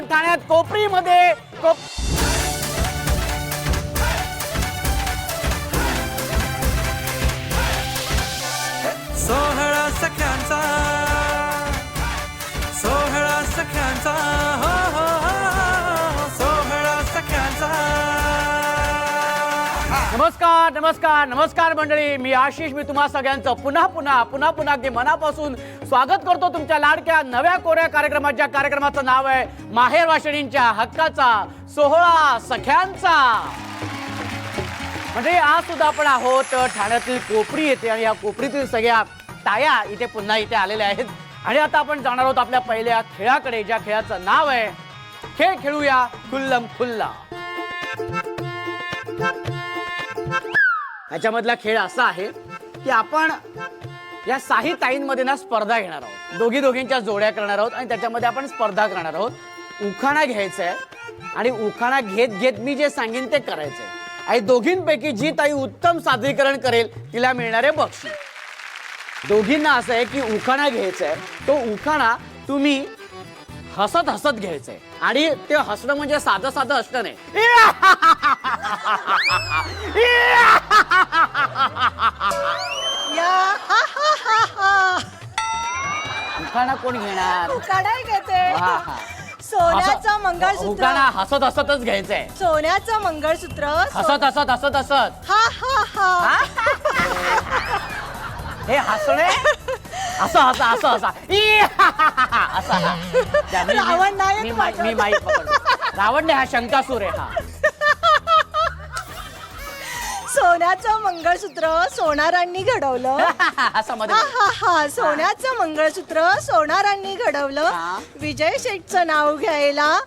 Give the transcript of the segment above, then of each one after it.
आहोत ठाण्यात कोपरीमध्ये. सोहळा सख्यांचा, सोहळा सख्यांचा, हो हो हो, सोहळा सख्यांचा. नमस्कार नमस्कार नमस्कार मंडळी, मी आशिष. मी तुम्हा सगळ्यांचं पुन्हा पुन्हा पुन्हा पुन्हा अगदी मनापासून स्वागत करतो तुमच्या लाडक्या नव्या कोऱ्या कार्यक्रमाच्या. कार्यक्रमाचं नाव आहे माहेर वाशिणींच्या हक्काचा सोहळा सख्यांचा. म्हणजे आज सुद्धा आपण आहोत ठाण्यातील कोपरी येथे आणि या कोपरीतील सगळ्या ताया इथे पुन्हा इथे आलेल्या आहेत. आणि आता आपण जाणार आहोत आपल्या पहिल्या खेळाकडे, ज्या खेळाचं नाव आहे खेळ खेळूया खुल्लम खुल्ला. ह्याच्यामधला खेळ असा आहे की आपण या साही ताईंमध्ये ना स्पर्धा घेणार आहोत. दोघींच्या जोड्या करणार आहोत आणि त्याच्यामध्ये आपण स्पर्धा करणार आहोत. उखाणा घ्यायचा आहे आणि उखाणा घेत घेत मी जे सांगेन ते करायचंय. आणि दोघींपैकी जी ताई उत्तम सादरीकरण करेल तिला मिळणारे बक्षीस. दोघींना असं आहे की उखाणा घ्यायचा आहे. तो उखाणा तुम्ही हसत हसत घ्यायचंय आणि ते हसणं म्हणजे साधं साधं हसणं नाही. उखाणा कोण घेणार? उखाणा घेते. हा, हा. सोन्याचं मंगळसूत्र. उखाणा हसत हसतच घ्यायचंय. सोन्याचं मंगळसूत्र. हसत हसत हसत हसत. हा हा हा. हे हसणे असं हसा असं हसा असा. रावण नायक मी माईक पकडतो. रावण नाही, हा शंकासूर आहे. हा सोन्याचं मंगळसूत्र सोनारांनी घडवलं. असं मध्ये हा हा हा. सोन्याचं मंगळसूत्र सोनारांनी घडवलं. हा. विजय शेठचं नाव घ्यायला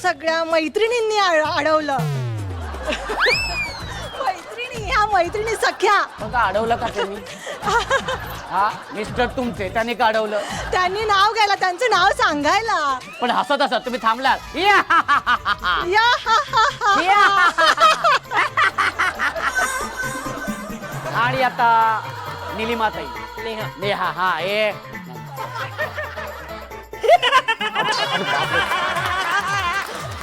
सगळ्या मैत्रिणींनी अडवलं. ह्या मैत्रिणी सख्या. मग अडवलं का तुम्ही? हा मिस्टर तुमचे त्यांनी का अडवलं? त्यांनी नाव घ्यायला, त्यांचं नाव सांगायला. पण हसत हसत तुम्ही थांबलात. या हा हा. आणि आता निलिमाताई. नेहा. हा ये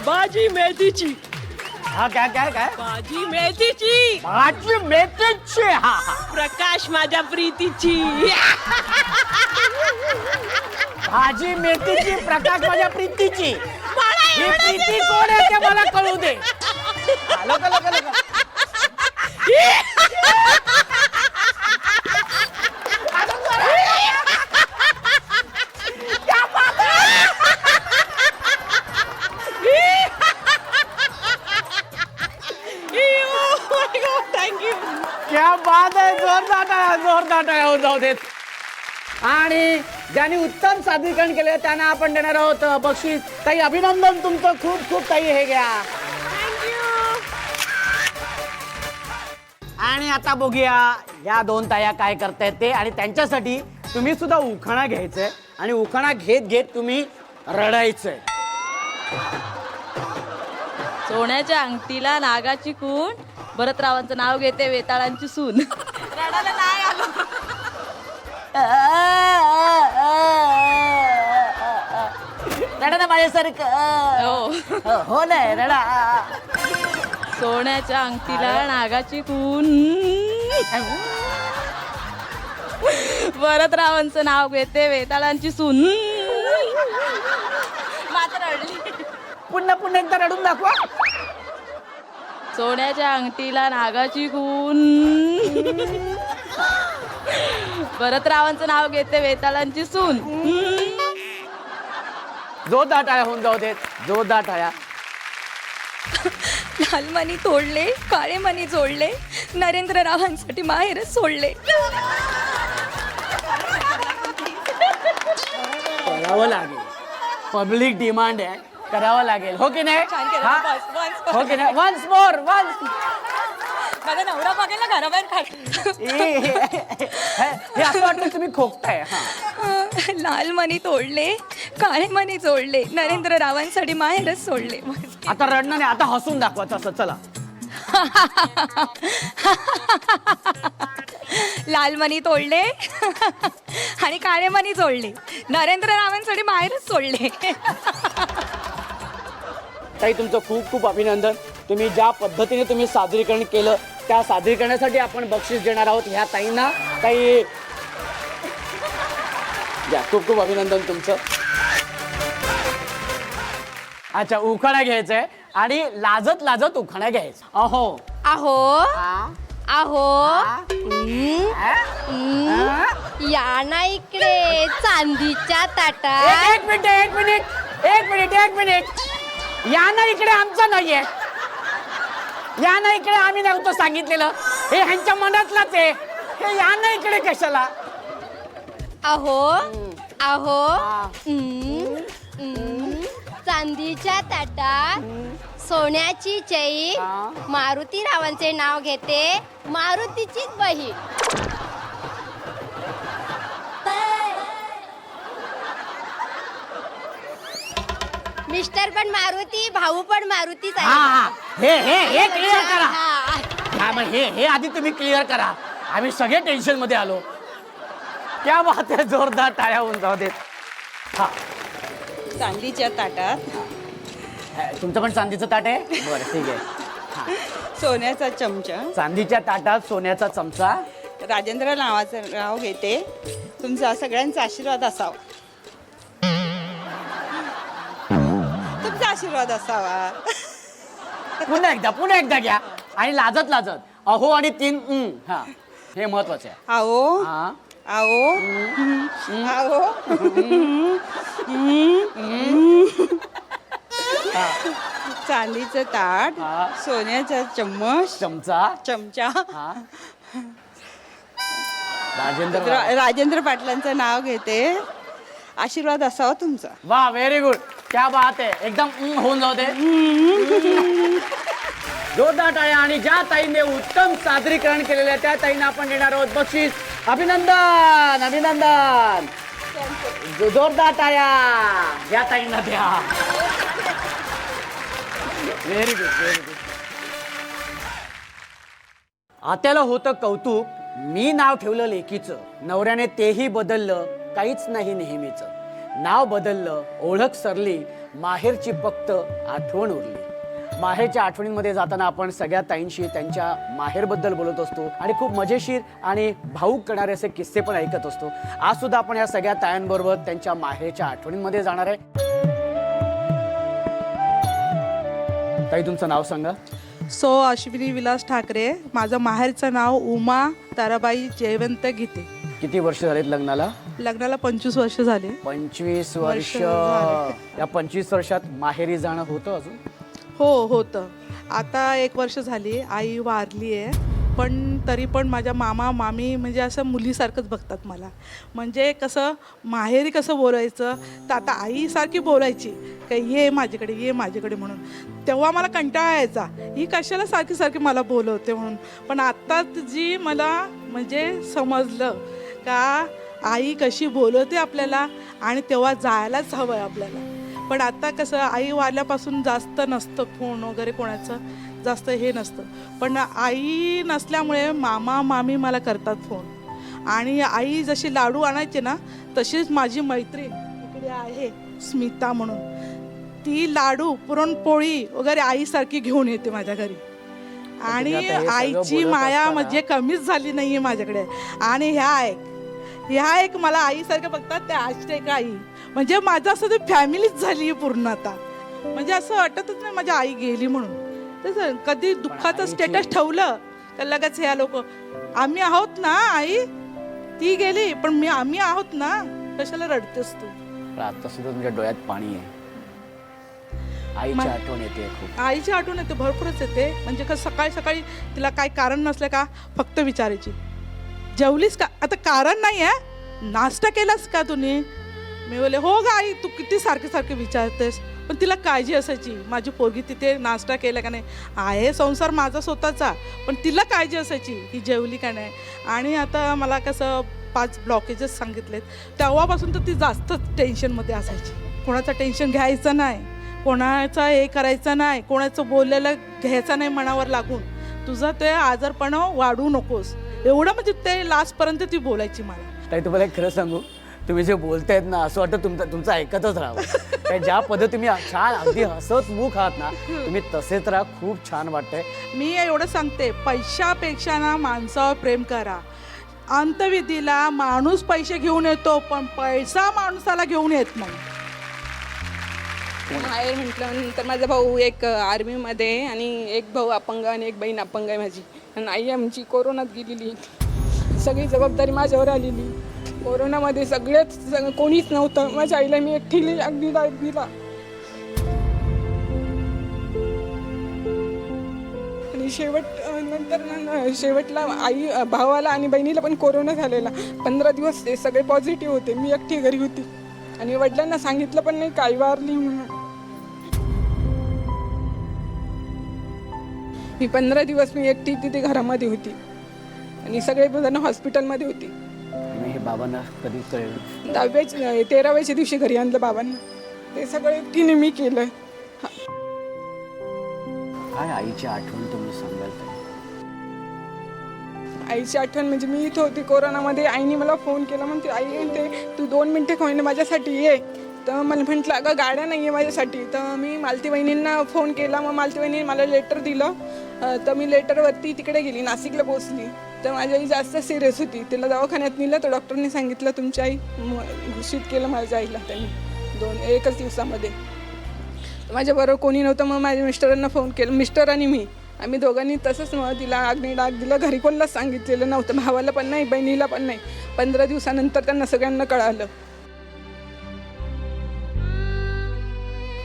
भाजी मेथीची. हा काय काय काय भाजी मेथीची. भाजी मेथीची. हा हा. प्रकाश माझ्या प्रीतीची. भाजी मेथीची, प्रकाश माझ्या प्रीतीची. ही प्रीती कोण आहे ते मला कळू दे. आलं का लका लका? थँक्यू. क्या बात आहे. जोरदार आहे. हो जाऊ देत. आणि ज्यांनी उत्तम सादरीकरण केले त्यांना आपण देणार आहोत बक्षीस. ताई अभिनंदन तुमचं खूप खूप. ताई हे घ्या. आणि आता बघूया या दोन ताया काय करतायत ते. आणि त्यांच्यासाठी तुम्ही सुद्धा उखाणा घ्यायचंय आणि उखाणा घेत घेत तुम्ही रडायचंय. सोन्याच्या अंगठीला नागाची खूण, भरतरावांचं नाव घेते वेताळांची सून. रडायला नाही आलं. रडा ना माझ्यासारखं. हो नाही रडा. सोन्याच्या अंगठीला नागाची खूण, भरतरावांचं नाव घेते वेताळांची सून. मात्र रडली. पुन्हा एकदा रडून दाखवा. सोन्याच्या अंगठीला नागाची खूण, भरतरावांचं नाव घेते वेताळांची सून. जोरदार टाळ्या होऊन जाऊ देत. जोरदार टाळ्या. लाल मणी तोडले, काळे मणी जोडले, नरेंद्र रावांसाठी माहेरच सोडले. करावं लागेल. पब्लिक डिमांड आहे, करावं लागेल. हो की नाही? हा? हो की नाही? Once more. माझा नवरा बघेल ना घराबाहेर काढ. हे असं वाटतं तुम्ही खोकताय. हा लाल मणी तोडले, काळे मणी जोडले, नरेंद्र रावांसाठी माहेरच सोडले. आता रडणं नाही, आता हसून दाखवा तसं. चला. लाल मणी तोडले आणि काळे मणी जोडले, नरेंद्र रावांसाठी माहेरच सोडले. ताई तुमचं खूप खूप अभिनंदन. तुम्ही ज्या पद्धतीने तुम्ही सादरीकरण केलं त्या सादरीकरणासाठी आपण बक्षीस देणार आहोत ह्या ताईंना. ताई या, खूप खूप अभिनंदन तुमचं. अच्छा, उखाणा घ्यायचा आहे आणि लाजत लाजत उखाणा घ्यायचा. अहो अहो आ, अहो आ, या ना इकडे चांदीच्या ताटात. एक मिनिट एक मिनिट एक मिनिट एक मिनिट. या ना इकडे आमचं नाहीये. या ना इकडे आम्ही नव्हतं सांगितलेलं. हे ह्यांच्या मनातलाच आहे. हे या ना इकडे कशाला. अहो अहो आ. चांदीच्या ताटात सोन्याची चई. आ. मारुती रावांचे नाव घेते, मारुतीचीच बहीण. मिस्टर पण मारुती, भाऊ पण मारुतीच हा हा आहे. हे क्लिअर करा. हा. हा मग हे आधी तुम्ही क्लिअर करा. आम्ही सगळे टेन्शन मध्ये आलो. क्या बात आहे, जोरदार टाळ्या होऊन जाऊ देत. हा चांदीच्या ताटात तुमचं पण चांदीचं ताट आहे. बरं ठीक आहे. हा सोन्याचा चमचा. चांदीच्या ताटात सोन्याचा चमचा. राजेंद्र नावाचं नाव घेते, तुमचा सगळ्यांचा आशीर्वाद असावा. तुमचा आशीर्वाद असावा. पुन्हा एकदा घ्या आणि लाजत लाजत. अहो आणि 3 हा हे महत्वाचं आहे. आओ हा आओ आओ. चांदीचं ताट, हा. सोन्याचा चम्मच, चमचा. चमचा. हा राजेंद्र राजेंद्र पाटलांचं नाव घेते, आशीर्वाद असावा तुमचा. वा व्हेरी गुड. क्या बात आहे. एकदम होऊन जाऊ दे. जोरदार टाळ्या. आणि ज्या ताईने उत्तम सादरीकरण केलेलं आहे त्या ताईंना आपण देणार आहोत बक्षीस. अभिनंदन अभिनंदन. जोरदार टाळ्या या ताईंना द्या. Very good very good. आत्याला होतं कौतुक, मी नाव ठेवलं लेकीचं. नवऱ्याने तेही बदललं, काहीच नाही नेहमीचं. नाव बदललं, ओळख सरली, माहेरची फक्त आठवण उरली. माहेरच्या आठवणींमध्ये जाताना आपण सगळ्या ताईंशी त्यांच्या माहेरबद्दल बोलत असतो आणि खूप मजेशीर आणि भावूक करणारे असे किस्से पण ऐकत असतो. आज सुद्धा आपण या सगळ्या ताईंबरोबर त्यांच्या माहेरच्या आठवणींमध्ये जाणार आहे. ताई तुमचं नाव सांगा. सो अश्विनी विलास ठाकरे. माझं माहेरचं नाव उमा ताराबाई जयवंत गीते. किती वर्ष झालेत लग्नाला? लग्नाला 25 वर्ष झाले. 25 वर्ष. वर्ष झाले. या 25 वर्षात माहेरी जाणं होतं अजून? हो होतं. आता 1 वर्ष झाली. आई वारली आहे, पण तरी पण माझ्या मामा मामी म्हणजे असं मुलीसारखंच बघतात मला. म्हणजे कसं माहेरी कसं बोलायचं, तर आता आईसारखी बोलायची काही ये माझ्याकडे ये माझ्याकडे म्हणून. तेव्हा मला कंटाळा यायचा, ही कशाला सारखी सारखी मला बोलवते म्हणून. पण आत्ता जी मला म्हणजे समजलं का आई कशी बोलवते आपल्याला आणि तेव्हा जायलाच हवं आहे आपल्याला. पण आता कसं आई वारल्यापासून जास्त नसतं फोन वगैरे कोणाचं जास्त हे नसतं. पण आई नसल्यामुळे मामा मामी मला करतात फोन. आणि आई जशी लाडू आणायची ना, तशीच माझी मैत्रीण इकडे आहे स्मिता म्हणून, ती लाडू पुरणपोळी वगैरे आईसारखी घेऊन येते माझ्या घरी. आणि आता हे सगळं आईची बोलत माया असताना- म्हणजे कमीच झाली नाही आहे माझ्याकडे. आणि ह्या एक मला आईसारखं बघतात, त्या आष्टेक आई म्हणजे माझं असं ते फॅमिलीच झाली आहे पूर्ण आता. म्हणजे असं वाटतच नाही माझी आई गेली म्हणून. तसं कधी दुःखाचं आईची- स्टेटस ठेवलं तर लगेच ह्या लोक आम्ही आहोत ना, आई ती गेली पण आम्ही आहोत ना, कशाला रडतेस तू. पण आता सुद्धा तुमच्या डोळ्यात पाणी आहे. आईची आठवण येते खूप. आईची आठवण येते, भरपूरच येते. म्हणजे कसं सकाळी सकाळी तिला काय कारण नसलं का फक्त विचारायची जेवलीस का. आता कारण नाही आहे, नाश्ता केलास का तुम्ही. मी बोले हो ग आई, तू किती सारखे सारखे विचारतेस. पण तिला काळजी असायची माझी पोरगी तिथे नाश्ता केला का नाही. आहे संसार माझा स्वतःचा, पण तिला काळजी असायची की जेवली का नाही. आणि आता मला कसं 5 ब्लॉकेजेस सांगितलेत, तेव्हापासून तर ती जास्तच टेन्शनमध्ये असायची. कोणाचं टेन्शन घ्यायचं नाही, कोणाचं हे करायचं नाही, कोणाचं बोललेलं घ्यायचं नाही मनावर लागून. तुझं ते आजारपणा वाढू नकोस एवढं, म्हणजे ते लास्टपर्यंत ती बोलायची मला. ताई तुम्हाला एक खरं सांगू, तुम्ही जे बोलतायत ना असं वाटतं तुमचं ऐकतच राहावं. कारण ज्या पद्धती तुम्ही छान अगदी हसत मुख आहात ना, तुम्ही तसेच राहा. खूप छान वाटतंय. मी एवढं सांगते, पैशापेक्षा ना माणसावर प्रेम करा. अंतविधीला माणूस पैसे घेऊन येतो, पण पैसा माणसाला घेऊन येत नाही. माहेर म्हटल्यानंतर माझा भाऊ एक आर्मीमध्ये आणि एक भाऊ अपंग आणि एक बहीण अपंग आहे माझी. आणि आई आमची कोरोनात गेलेली. सगळी जबाबदारी माझ्यावर आलेली. कोरोनामध्ये कोणीच नव्हतं. माझ्या आईला मी एकटीला अगदीला आणि शेवटला आई भावाला आणि बहिणीला पण कोरोना झालेला. 15 दिवस ते सगळे पॉझिटिव्ह होते. मी एकटी घरी होती आणि वडिलांना सांगितलं पण नाही काही वारली म्हणून. मी 15 दिवस मी एकटी तिथे घरामध्ये होती आणि सगळे जण हॉस्पिटलमध्ये होती. हे बाबांना कधी कळलं? 13व्या दिवशी घरी आणलं बाबांना. ते सगळं एकटीने मी केलं. काय आईची आठवण तुम्ही सांगाल तर? आईची आठवण म्हणजे मी इथं होती कोरोनामध्ये. आईने मला फोन केला, म्हणते आई म्हणते तू 2 मिनटं होईना माझ्यासाठी ये. तर मला म्हटलं अगं गाड्या नाही आहे माझ्यासाठी. तर मी मालती वहिनींना फोन केला. मग मालती वहिनीने मला लेटर दिलं. तर मी लेटरवरती तिकडे गेली, नाशिकला पोचली. तर माझी आई जास्त सिरियस होती. तिला दवाखान्यात नेलं. तर डॉक्टरने सांगितलं तुमची आई घोषित केलं माझ्या आईला त्यांनी 1 दिवसामध्ये. माझ्याबरोबर कोणी नव्हतं. मग माझ्या मिस्टरांना फोन केला. मिस्टर आणि मी आम्ही दोघांनी तसंच मग तिला आग्नी डाग दिला. घरी कोणालाच सांगितलेलं नव्हतं. भावाला पण नाही, बहिणीला पण नाही. 15 दिवसानंतर त्यांना सगळ्यांना कळालं.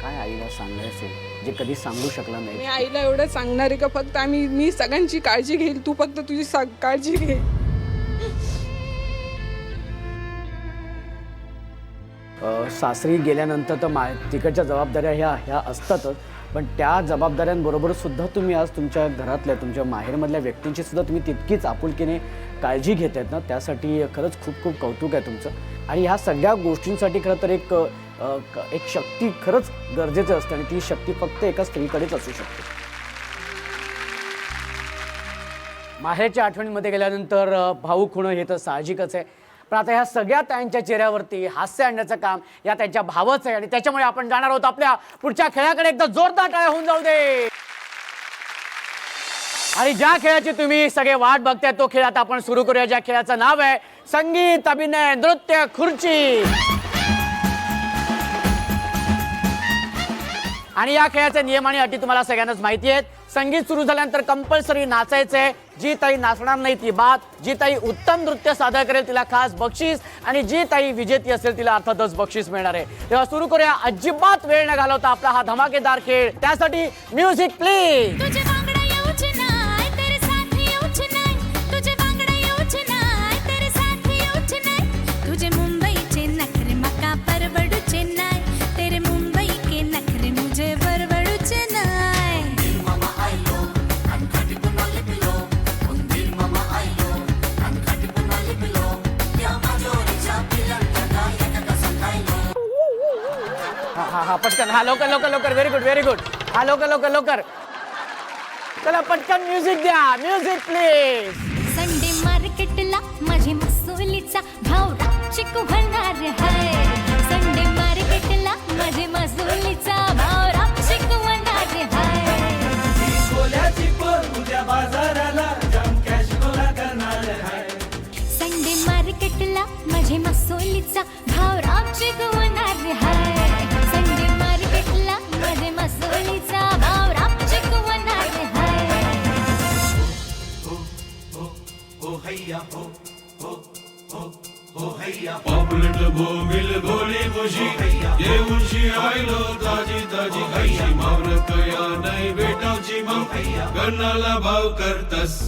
काय आईला सांगायचं जे कधी सांगू शकला मी नाही? आईला एवढं सांगणार आहे का फक्त मी सगळ्यांची काळजी घेईल, तू फक्त तुझी काळजी घे. सासरी गेल्यानंतर तर तिकडच्या जबाबदाऱ्या ह्या असतातच, पण त्या जबाबदाऱ्यांबरोबर सुद्धा तुम्ही आज तुमच्या घरातल्या तुमच्या माहेरमधल्या व्यक्तींची सुद्धा तुम्ही तितकीच आपुलकीने काळजी घेत आहेत ना, त्यासाठी खरंच खूप खूप कौतुक आहे तुमचं. आणि ह्या सगळ्या गोष्टींसाठी खरं तर एक शक्ती खरंच गरजेचं असतं आणि ती शक्ती फक्त एका स्त्रीकडेच असू शकते. माहेरच्या आठवणीमध्ये गेल्यानंतर भावूक होणं हे तर साहजिकच आहे, पण आता ह्या सगळ्या ताईंच्या चेहऱ्यावरती हास्य आणण्याचं काम या त्यांच्या भावाचं आहे. आणि त्याच्यामुळे आपण जाणार आहोत आपल्या पुढच्या खेळाकडे. एकदा जोरदार टाळ्या होऊन जाऊ दे. आणि ज्या खेळाची तुम्ही सगळे वाट बघताय तो खेळ आता आपण सुरू करूया, ज्या खेळाचं नाव आहे संगीत, अभिनय, नृत्य, खुर्ची. आणि या खेळाचे नियम आणि अटी तुम्हाला सगळ्यांनाच माहिती आहेत. संगीत सुरू झाल्यानंतर कंपल्सरी नाचायचंय. जी ताई नाचणार नाही ती बाद. जी ताई उत्तम नृत्य सादर करेल तिला खास बक्षीस आणि जी ताई विजेती असेल तिला अर्थातच बक्षीस मिळणार आहे. तेव्हा सुरू करूया. अजिबात वेळ न घालवता आपला हा धमाकेदार खेळ. त्यासाठी म्युझिक प्लीज. हा पटकन. हा लवकर लवकर लवकर. Very good very good. हा लवकर लवकर लवकर. चला पटकन म्युझिक द्या. Music please. संडे मार्केटला माझी मसुलीचा भाव चिकू होणार आहे. संडे मार्केटला माझी मसुलीचा भाव चिकू होणार आहे. उद्या बाजाराला जाम कॅश गोळा करणार आहे. संडे मार्केटला माझी मसुलीचा भाव चिकू होणार आहे. संडे मार्केटला माझी मसुलीचा भाव चिकू होणार आहे. हो हैया हो हो हो हो हैया. पॉपुलेट बोंबील भोली खुशी ये उंशी आयलो ताजी ताजी खायची. मावरत या नाही भेटावची मग गणाला भाव करतस.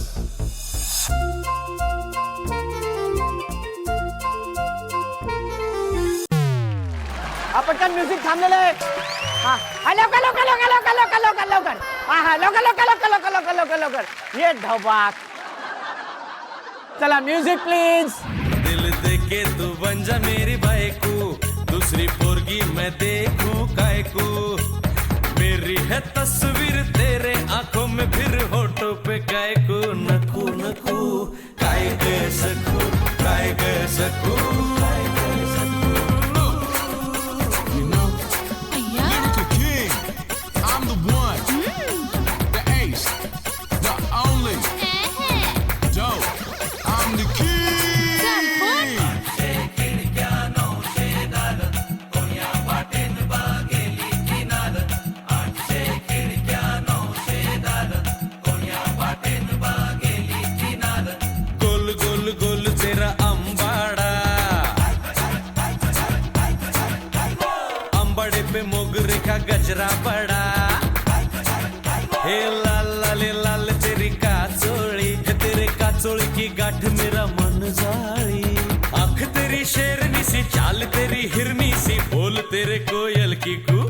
पटकन म्युझिक थांबलेलं आहे. हा लवकर लवकर लवकर लवकर लवकर लवकर लवकर. हा लवकर लवकर लवकर लवकर लवकर लवकर लवकर. ये धबाक. चला म्युझिक प्लीज. दिल देके तू बन जा मेरी बायको. दूसरी पोरगी मैं देखूं काय को. मेरी है तस्वीर तेरे आंखों में फिर होठों पे काय को. नको नको काय ग सकू काय ग सकू काय ग सकू. पडा हे लाल लाले लाल तेरी काचोळी हे तेरे काचोळी की गाठ मेरा मन जाळी आँख तेरी शेरनी सी चाल तेरी हिरनी सी बोल तेरे कोयल की कू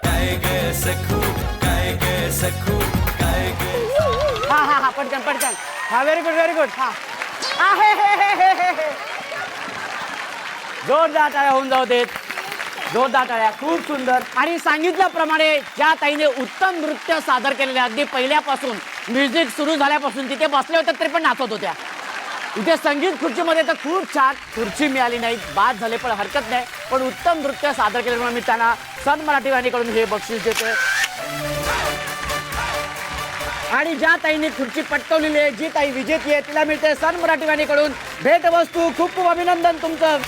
काय गे सखू काय गे सखू काय गे हा पटकन हा व्हेरी गुड हा हे. जोरदार टाळ्या होऊन जाऊ देत. जोरदार टाळ्या. खूप सुंदर. आणि सांगितल्याप्रमाणे ज्या ताईने उत्तम नृत्य सादर केलेले अगदी पहिल्यापासून म्युझिक सुरू झाल्यापासून तिथे बसले होते तरी पण नाचत होत्या. इथे संगीत खुर्चीमध्ये तर खूप छान खुर्ची मिळाली नाही, बाद झाले पण हरकत नाही, पण उत्तम नृत्य सादर केल्यामुळे मी त्यांना सन मराठी वाहिनीकडून हे बक्षीस देतोय. आणि ज्या ताईने खुर्ची पटकवलेली आहे, जी ताई विजेती आहे, तिला मिळते सन मराठी वाहिनीकडून भेटवस्तू. खूप खूप अभिनंदन तुमचं.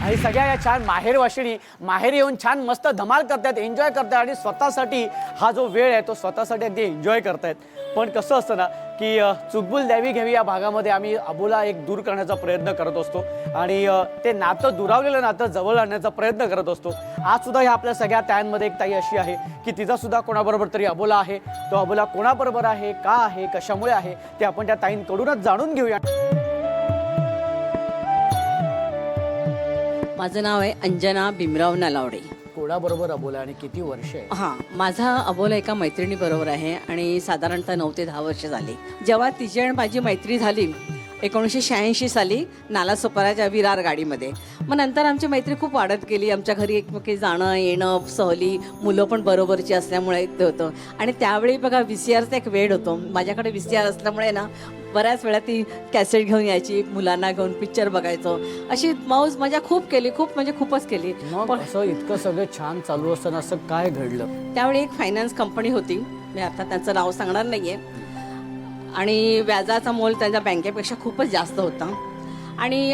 आणि सगळ्या या छान माहेर वाशिणी माहेर येऊन छान मस्त धमाल करतात, एन्जॉय करतात आणि स्वतःसाठी हा जो वेळ आहे तो स्वतःसाठी अगदी एन्जॉय करतायत. पण कसं असतं ना की चुकबुल द्यावी घ्यावी या भागामध्ये आम्ही अबोला एक दूर करण्याचा प्रयत्न करत असतो आणि ते नातं दुरावलेलं नातं जवळ आणण्याचा प्रयत्न करत असतो. आज सुद्धा ह्या आपल्या सगळ्या ताईंमध्ये एक ताई अशी आहे की तिचा सुद्धा कोणाबरोबर तरी अबोला आहे. तो अबोला कोणाबरोबर आहे, का आहे, कशामुळे आहे ते आपण त्या ताईंकडूनच जाणून घेऊया. माझं नाव आहे अंजना भीमराव नलावडे. कोणाबरोबर अबोला आणि किती वर्ष आहे? हां, माझा अबोला एका मैत्रिणीबरोबर आहे आणि साधारणतः 9 ते 10 वर्ष झाली. जेव्हा तिची आणि माझी मैत्री झाली 1986 साली नालासोपाराच्या विरार गाडीमध्ये, मग नंतर आमची मैत्री खूप वाढत गेली. आमच्या घरी एकमेकी जाणं येणं, सहली, मुलं पण बरोबरची असल्यामुळे ते होतं. आणि त्यावेळी बघा VCRचा एक वेळ होतो. माझ्याकडे VCR असल्यामुळे ना बऱ्याच वेळा ती कॅसेट घेऊन यायची, मुलांना घेऊन पिक्चर बघायचो. अशी मौज मजा खूप केली, खूप म्हणजे खूपच केली. पण असं इतकं सगळं छान चालू असताना असं काय घडलं? त्यावेळी एक फायनान्स कंपनी होती, मी आता त्यांचं नाव सांगणार नाहीये, आणि व्याजाचा मोल त्यांच्या बँकेपेक्षा खूपच जास्त होता. आणि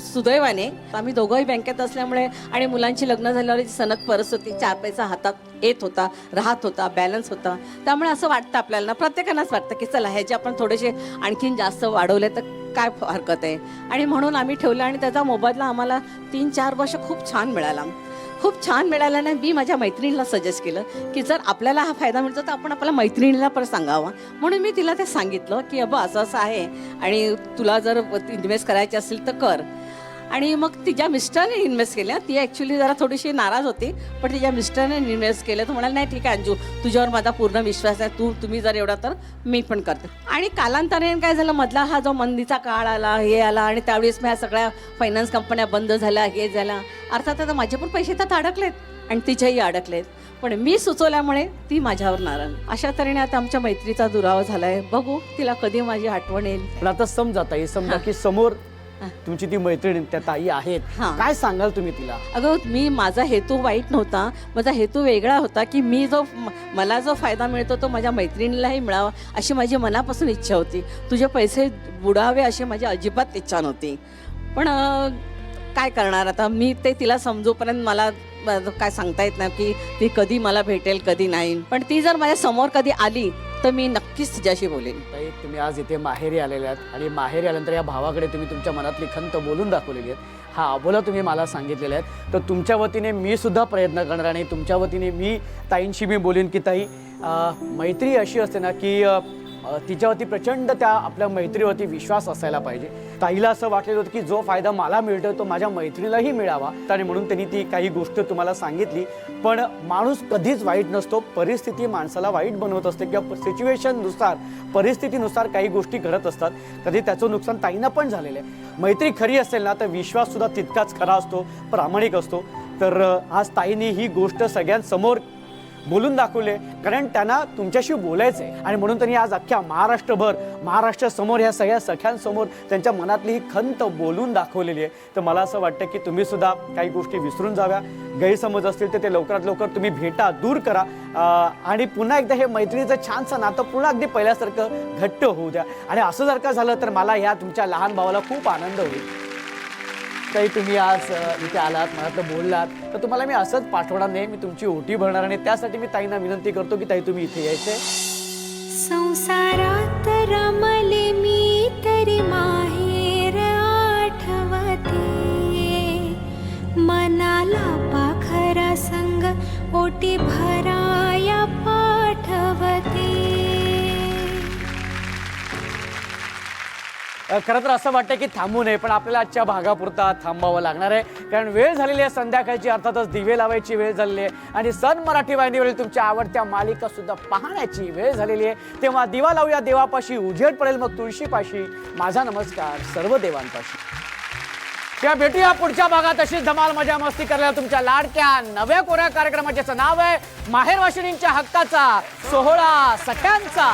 सुदैवाने आम्ही दोघंही बँकेत असल्यामुळे आणि मुलांची लग्न झाल्यावर सनद परस होती, 4 पैसा हातात येत होता, राहत होता, बॅलन्स होता. त्यामुळे असं वाटतं आपल्याला ना, प्रत्येकालाच वाटतं की चला ह्याचे आपण थोडेसे आणखीन जास्त वाढवले तर काय हरकत आहे. आणि म्हणून आम्ही ठेवलं आणि त्याचा मोबदला आम्हाला 3-4 वर्ष खूप छान मिळाला. खूप छान मिळाला ना. मी माझ्या मैत्रिणीला सजेस्ट केलं की जर आपल्याला हा फायदा मिळतो तर आपण आपल्या मैत्रिणीला पण सांगावा. म्हणून मी तिला ते सांगितलं की अबा असं असं आहे आणि तुला जर इन्व्हेस्ट करायची असेल तर कर. आणि मग तिच्या मिस्टरने इन्व्हेस्ट केल्या. ती ॲक्च्युली जरा थोडीशी नाराज होती, पण तिच्या मिस्टरने इन्व्हेस्ट केलं. तर म्हणाल नाही ठीक आहे अंजू, तुझ्यावर माझा पूर्ण विश्वास आहे, तुम्ही जर एवढा तर मी पण करते. आणि कालांतराने काय झालं, मधला हा जो मंदीचा काळ आला, हे आला, आणि त्यावेळेस ह्या सगळ्या फायनान्स कंपन्या बंद झाल्या, हे झाल्या. अर्थात आता माझे पण पैसे त्यात अडकलेत आणि तिच्याही अडकलेत, पण मी सुचवल्यामुळे ती माझ्यावर नाराज. अशा तऱ्हेने आता आमच्या मैत्रीचा दुरावा झालाय. बघू तिला कधी माझी आठवण येईल. पण आता समजा की समोर तुमची ती मैत्रीण त्या ताई आहेत, काय सांगाल तुम्ही तिला? अगं माझा हेतू वाईट नव्हता, माझा हेतू वेगळा होता की मला जो फायदा मिळतो तो माझ्या मैत्रिणीलाही मिळावा अशी माझी मनापासून इच्छा होती. तुझे पैसे बुडावे अशी माझी अजिबात इच्छा नव्हती. पण काय करणार आता, मी ते तिला समजूपर्यंत मला काय सांगता येत नाही की ती कधी मला भेटेल कधी नाही. पण ती जर माझ्या समोर कधी आली तर मी नक्कीच तिच्याशी बोलेन. ताई, तुम्ही आज इथे माहेरी आलेले आहात आणि माहेरी आल्यानंतर या भावाकडे तुम्ही तुमच्या मनातली खंत बोलून दाखवलेली आहेत. हा अबोला तुम्ही मला सांगितलेले आहेत. तर तुमच्या वतीने मी सुद्धा प्रयत्न करणार आणि तुमच्या वतीने मी ताईंशी मी बोलेन की ताई, मैत्री अशी असते ना की तिच्यावरती प्रचंड त्या आपल्या मैत्रीवरती विश्वास असायला पाहिजे. ताईला असं वाटलेलं होतं की जो फायदा मला मिळतो तो माझ्या मैत्रीलाही मिळावा, आणि म्हणून त्यांनी ती काही गोष्ट तुम्हाला सांगितली. पण माणूस कधीच वाईट नसतो, परिस्थिती माणसाला वाईट बनवत असते किंवा सिच्युएशननुसार परिस्थितीनुसार काही गोष्टी घडत असतात. कधी त्याचं नुकसान ताईंना पण झालेलं आहे. मैत्री खरी असेल ना तर विश्वास सुद्धा तितकाच खरा असतो, प्रामाणिक असतो. तर आज ताईंनी ही गोष्ट सगळ्यांसमोर बोलून दाखवले, कारण त्यांना तुमच्याशी बोलायचं आहे आणि म्हणून त्यांनी आज अख्ख्या महाराष्ट्रासमोर ह्या सगळ्या सख्यांसमोर त्यांच्या मनातली ही खंत बोलून दाखवलेली आहे. तर मला असं वाटतं की तुम्ही सुद्धा काही गोष्टी विसरून जाव्या, गैरसमज असतील तर ते लवकरात लवकर तुम्ही भेटा, दूर करा आणि पुन्हा एकदा हे मैत्रीचं छानसं नातं पुन्हा अगदी पहिल्यासारखं घट्ट होऊ द्या. आणि असं जर का झालं तर मला ह्या तुमच्या लहान भावाला खूप आनंद होईल. ताई, तुम्ही आज इथे आलात, मला बोललात, तर तुम्हाला मी असंच पाठवणार नाही, मी तुमची ओटी भरणार आणि त्यासाठी मी ताईंना विनंती करतो की ताई तुम्ही इथे यायचे. संसारात रमले मी तरी माहेर आठवते, मनाला आला पाखरा संग ओटी भराया पाठवते. खरं तर असं वाटतं की थांबू नये, पण आपल्याला आजच्या भागापुरता थांबावं लागणार आहे, कारण वेळ झालेली आहे संध्याकाळची. अर्थातच दिवे लावायची वेळ झालेली आहे आणि सन मराठी वाहिनीवरील तुमच्या आवडत्या मालिका सुद्धा पाहण्याची वेळ झालेली आहे. तेव्हा दिवा लावूया देवापाशी, उजेड पडेल मग तुळशीपाशी. माझा नमस्कार सर्व देवांपाशी. तेव्हा भेटूया पुढच्या भागात. अशीच धमाल मजा मस्ती करायला तुमच्या लाडक्या नव्या कोऱ्या कार्यक्रमाचं नाव आहे माहेरवाशिणींच्या हक्काचा सोहळा सख्यांचा.